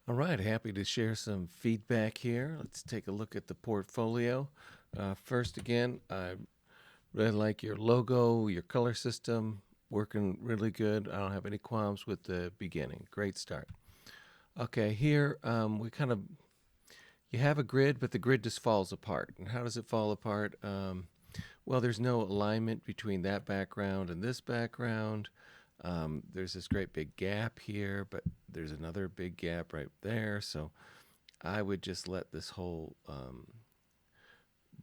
All right, happy to share some feedback here. Let's take a look at the portfolio. First, again, I really like your logo, your color system, working really good. I don't have any qualms with the beginning. Great start. Okay, here we kind of you have a grid, but the grid just falls apart. And how does it fall apart? Well, there's no alignment between that background and this background. There's this great big gap here, but there's another big gap right there. So I would just let this whole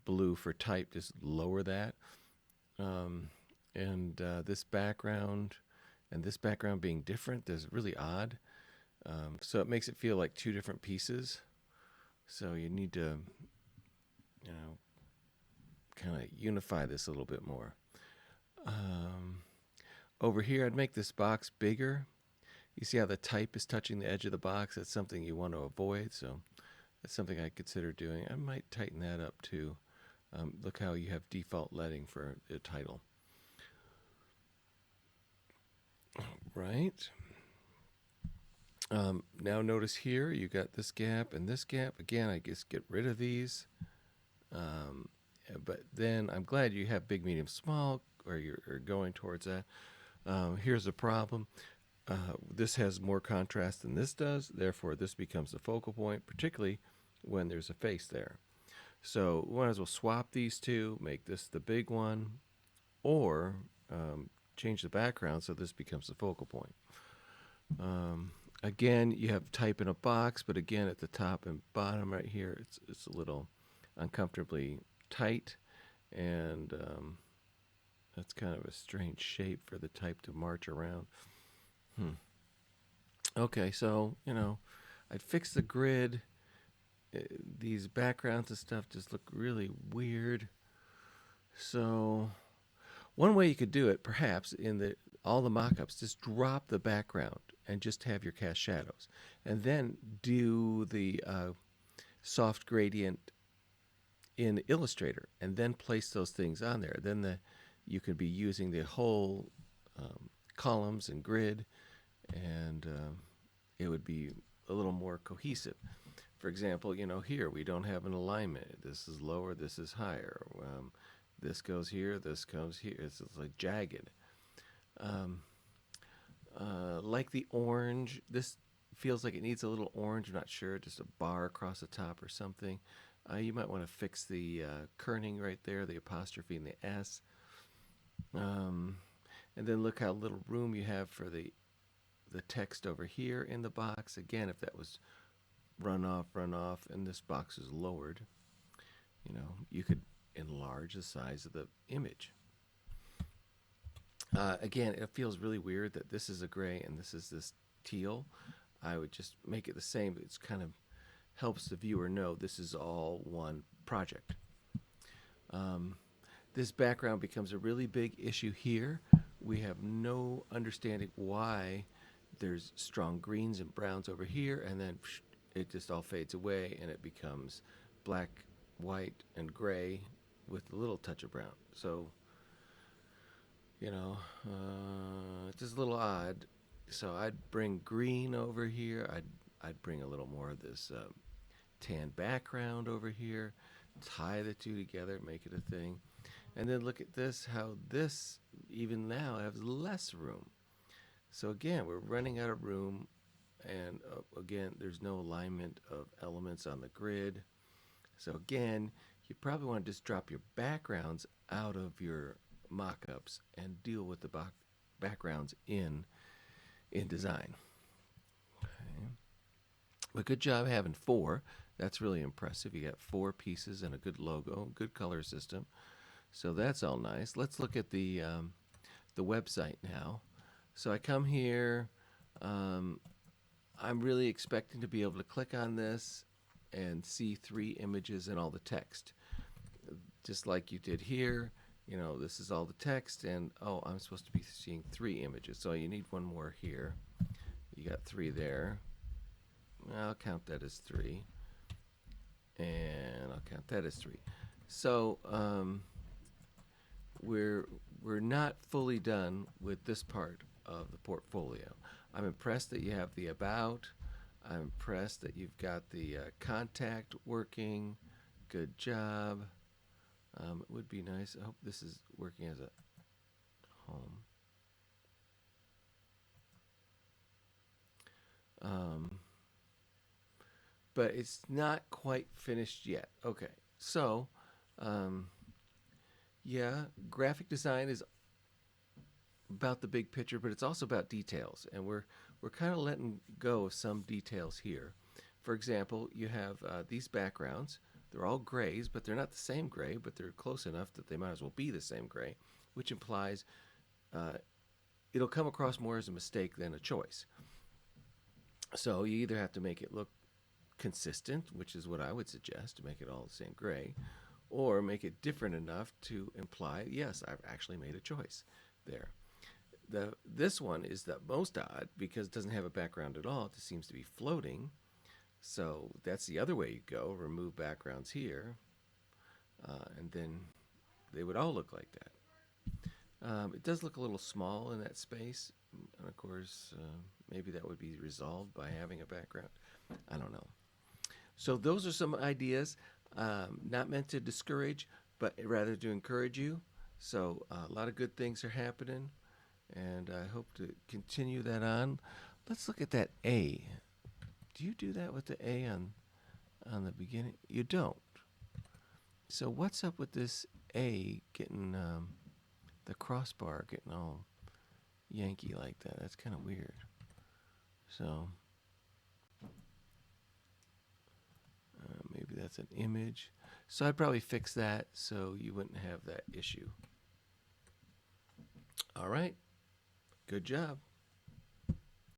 blue for type just lower that. Um, and this background and this background being different is really odd. So it makes it feel like two different pieces. So you need to, you know, kind of unify this a little bit more. Um, Over here, I'd make this box bigger. You see how the type is touching the edge of the box? That's something you want to avoid. So that's something I consider doing. I might tighten that up too. Look how you have default leading for the title. Right. Now notice here you got this gap and this gap. Again, I just get rid of these. Um, but then I'm glad you have big, medium, small, or you're going towards that. Here's the problem. This has more contrast than this does. Therefore, this becomes the focal point, particularly when there's a face there. So we might as well swap these two, make this the big one, or change the background so this becomes the focal point. Um, Again, you have type in a box, but again, at the top and bottom right here, it's a little uncomfortably tight, and that's kind of a strange shape for the type to march around. Hmm. Okay, so I'd fix the grid. These backgrounds and stuff just look really weird. So one way you could do it, perhaps, in the all the mock-ups, just drop the background and just have your cast shadows, and then do the soft gradient in Illustrator, and then place those things on there. Then you could be using the whole columns and grid, and it would be a little more cohesive. For example, here we don't have an alignment. This is lower, this is higher. This goes here, this goes here. It's like jagged. Um, like the orange, this feels like it needs a little orange. I'm not sure, just a bar across the top or something. You might want to fix the kerning right there, the apostrophe and the S. Um, and then look how little room you have for the text over here in the box. Again, if that was run off, and this box is lowered, you could enlarge the size of the image. Again, it feels really weird that this is a gray and this is this teal. I would just make it the same. It's kind of helps the viewer know this is all one project. Um, this background becomes a really big issue here. We have no understanding why there's strong greens and browns over here, and then it just all fades away and it becomes black, white, and gray with a little touch of brown. So, it's just a little odd. So I'd bring green over here. I'd bring a little more of this tan background over here, tie the two together, make it a thing. And then look at this, how this even now has less room. So again, we're running out of room, and again, there's no alignment of elements on the grid. So again, you probably want to just drop your backgrounds out of your mock-ups and deal with the backgrounds in design. Okay. But good job having four. That's really impressive. You got four pieces and a good logo, good color system. So that's all nice. Let's look at the website now. So I come here. Um, I'm really expecting to be able to click on this and see three images and all the text, just like you did here. This is all the text, and I'm supposed to be seeing three images. So you need one more here. You got three there. I'll count that as three, and I'll count that as three. So we're not fully done with this part of the portfolio. I'm impressed that you have the about. I'm impressed that you've got the contact working. Good job. It would be nice. I hope this is working as a home. Um, but it's not quite finished yet. Okay, so um, yeah, graphic design is about the big picture, but it's also about details, and we're kind of letting go of some details here. For example, you have these backgrounds. They're all grays, but they're not the same gray, but they're close enough that they might as well be the same gray, which implies uh, it'll come across more as a mistake than a choice. So you either have to make it look consistent, which is what I would suggest, to make it all the same gray, or make it different enough to imply, yes, I've actually made a choice there. This one is the most odd because it doesn't have a background at all. It just seems to be floating. So that's the other way you go. Remove backgrounds here, and then they would all look like that. It does look a little small in that space, and of course, maybe that would be resolved by having a background. I don't know. So those are some ideas, not meant to discourage, but rather to encourage you. So a lot of good things are happening, and I hope to continue that on. Let's look at that A. Do you do that with the A on the beginning? You don't. So what's up with this A getting the crossbar getting all Yankee like that? That's kind of weird. So maybe that's an image. So I'd probably fix that so you wouldn't have that issue. All right. Good job.